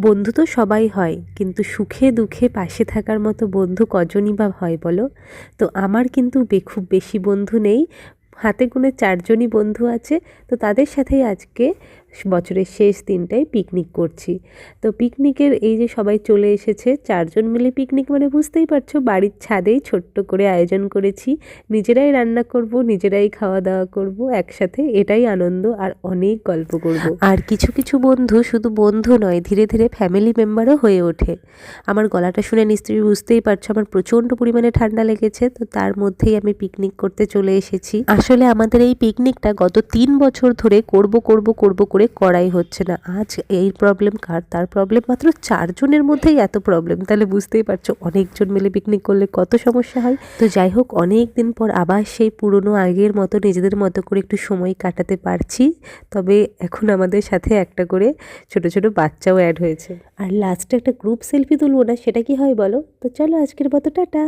বন্ধু তো সবাই হয়, কিন্তু সুখে দুঃখে পাশে থাকার মতো বন্ধু কজনই বা হয় বলো? তো আমার কিন্তু খুব বেশি বন্ধু নেই, হাতে গোনা 4 জনই বন্ধু আছে। তো তাদের সাথেই আজকে বছরের শেষ দিনটায় পিকনিক করছি। তো পিকনিকের এই যে সবাই চলে এসেছে, 4 জন মিলে পিকনিক মানে বুঝতেই পারছো, বাড়ির ছাদেই ছোট্ট করে আয়োজন করেছি। নিজেরাই রান্না করব, নিজেরাই খাওয়া দাওয়া করব একসাথে, এটাই আনন্দ, আর অনেক গল্প করব। আর কিছু কিছু বন্ধু শুধু বন্ধু নয়, ধীরে ধীরে ফ্যামিলি মেম্বারও হয়ে ওঠে। আমার গলাটা শুনে নিশ্চয়ই বুঝতেই পারছো আমার প্রচণ্ড পরিমাণে ঠান্ডা লেগেছে, তো তার মধ্যেই আমি পিকনিক করতে চলে এসেছি। আসলে আমাদের এই পিকনিকটা গত 3 বছর ধরে করব করব করব করে করাই হচ্ছে না। আজ এই প্রবলেম কার, তার প্রবলেম, মাত্র 4 জনের মধ্যেই এত প্রবলেম, তাহলে বুঝতেই পারছো অনেকজন মিলে পিকনিক করলে কত সমস্যা হয়। তো যাই হোক, অনেক দিন পর আবার সেই পুরনো আগের মতো নিজেদের মতো করে একটু সময় কাটাতে পারছি। তবে এখন আমাদের সাথে একটা করে ছোট ছোট বাচ্চাও অ্যাড হয়েছে। আর লাস্টে একটা গ্রুপ সেলফি তুলবো না, সেটা কি হয় বলো? তো চলো আজকের মতো টাটা।